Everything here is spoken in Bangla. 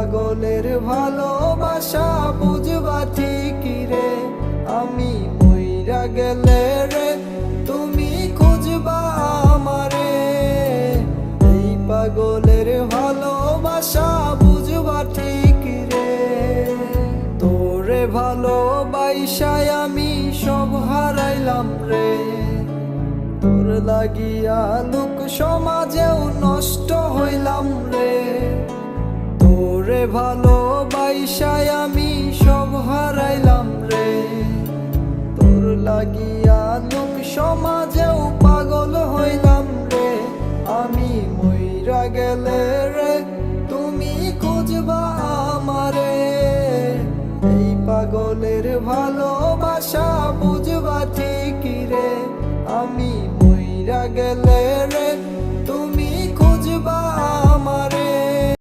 পাগলের ভালোবাসা বুঝবা ঠিকই রে। আমি মইরা গেলে রে তুমি খুঁজবা আমারে। এই পাগলের ভালোবাসা বুঝবা ঠিকই রে। তোরে ভালোবাসায় আমি সব হারাইলাম রে। তোর লাগিয়া লোক সমাজেও নষ্ট হইলাম রে। তোরে ভালোবাসায় আমি সব হারাইলাম রে। তোর লাগিয়া লোক সমাজেও পাগল হইলাম রে। আমি মইরা গেলে রে তুমি খুঁজবা আমারে। এই পাগলের ভালোবাসা বুঝবা ঠিকই রে। আমি মইরা গেলে